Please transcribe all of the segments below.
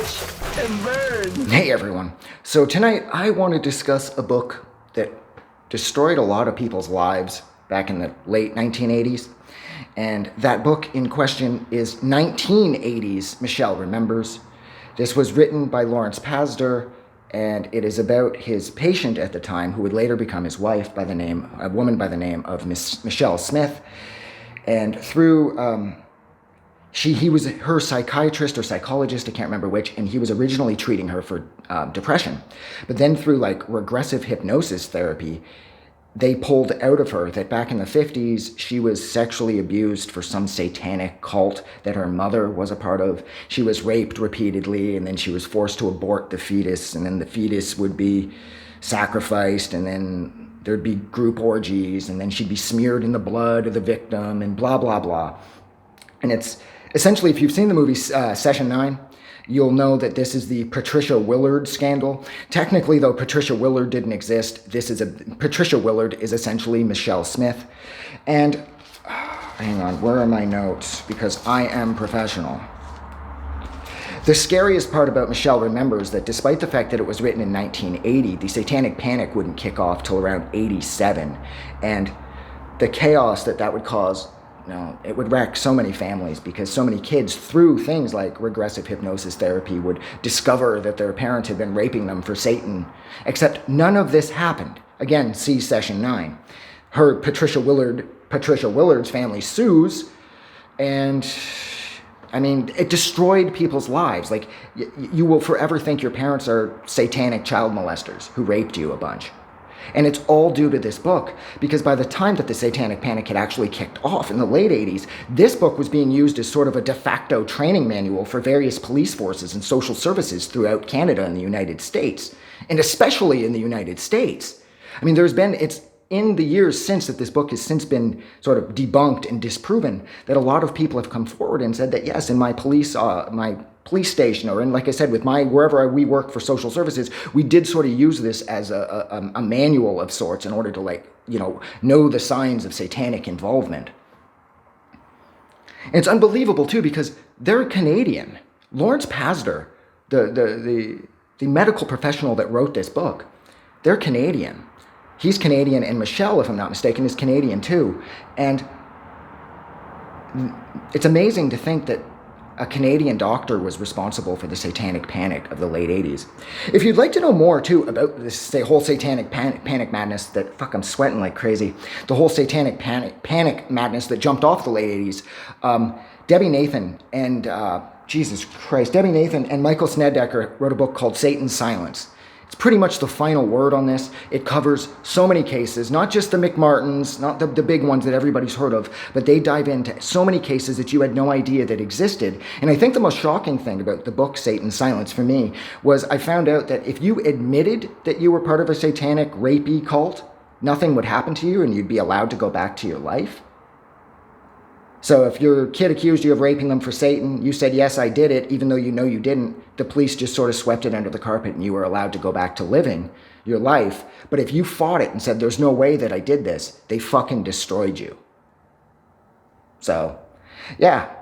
Watch and burn. Hey everyone. So tonight I want to discuss a book that destroyed a lot of people's lives back in the late 1980s. And that book in question is 1980's Michelle Remembers. This was written by Lawrence Pazder, and it is about his patient at the time, who would later become his wife, a woman by the name of Michelle Smith. And through he was her psychiatrist or psychologist, I can't remember which, and he was originally treating her for depression. But then through like regressive hypnosis therapy, they pulled out of her that back in the 50s, she was sexually abused for some satanic cult that her mother was a part of. She was raped repeatedly, and then she was forced to abort the fetus, and then the fetus would be sacrificed, and then there'd be group orgies, and then she'd be smeared in the blood of the victim, and blah, blah, blah. And it's essentially, if you've seen the movie Session 9, you'll know that this is the Patricia Willard scandal. Technically, though, Patricia Willard didn't exist. Patricia Willard is essentially Michelle Smith. And, hang on, where are my notes? Because I am professional. The scariest part about Michelle Remembers that despite the fact that it was written in 1980, the Satanic Panic wouldn't kick off till around 87. And the chaos that would cause, it would wreck so many families, because so many kids, through things like regressive hypnosis therapy, would discover that their parents had been raping them for Satan. Except none of this happened. Again, see Session 9. Patricia Willard's family sues, and it destroyed people's lives. Like, you will forever think your parents are satanic child molesters who raped you a bunch. And it's all due to this book, because by the time that the Satanic Panic had actually kicked off in the late 80s, this book was being used as sort of a de facto training manual for various police forces and social services throughout Canada and the United States, and especially in the United States. It's in the years since that this book has since been sort of debunked and disproven, that a lot of people have come forward and said that, yes, in my police station, or in, like I said, with wherever we work for social services, we did sort of use this as a manual of sorts in order to know the signs of satanic involvement. And it's unbelievable too, because they're Canadian. Lawrence Pazder, the medical professional that wrote this book, they're Canadian. He's Canadian, and Michelle, if I'm not mistaken, is Canadian too. And it's amazing to think that a Canadian doctor was responsible for the Satanic Panic of the late 80s. If you'd like to know more, too, about this whole Satanic Panic madness I'm sweating like crazy, the whole Satanic Panic madness that jumped off the late 80s, Debbie Nathan and Michael Snedeker wrote a book called Satan's Silence. It's pretty much the final word on this. It covers so many cases, not just the McMartins, not the big ones that everybody's heard of, but they dive into so many cases that you had no idea that existed. And I think the most shocking thing about the book Satan's Silence for me was I found out that if you admitted that you were part of a satanic rapey cult, nothing would happen to you and you'd be allowed to go back to your life. So if your kid accused you of raping them for Satan, you said, yes, I did it, even though you know you didn't, the police just sort of swept it under the carpet and you were allowed to go back to living your life. But if you fought it and said, there's no way that I did this, they fucking destroyed you. So, yeah.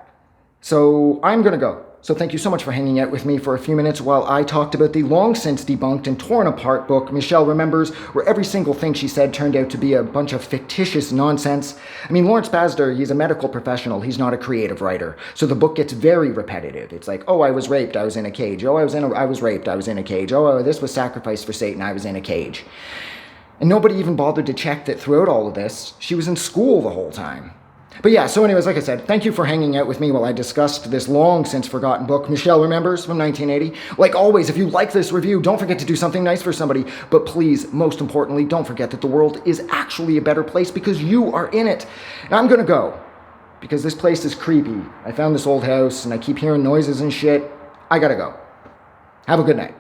So I'm going to go. So thank you so much for hanging out with me for a few minutes while I talked about the long since debunked and torn apart book Michelle Remembers, where every single thing she said turned out to be a bunch of fictitious nonsense. Lawrence Pazder, he's a medical professional. He's not a creative writer. So the book gets very repetitive. It's like, oh, I was raped, I was in a cage. Oh, I was raped, I was in a cage. Oh, this was sacrificed for Satan, I was in a cage. And nobody even bothered to check that throughout all of this, she was in school the whole time. But yeah, so anyways, like I said, thank you for hanging out with me while I discussed this long since forgotten book, Michelle Remembers, from 1980. Like always, if you like this review, don't forget to do something nice for somebody. But please, most importantly, don't forget that the world is actually a better place because you are in it. Now I'm gonna go, because this place is creepy. I found this old house and I keep hearing noises and shit. I gotta go. Have a good night.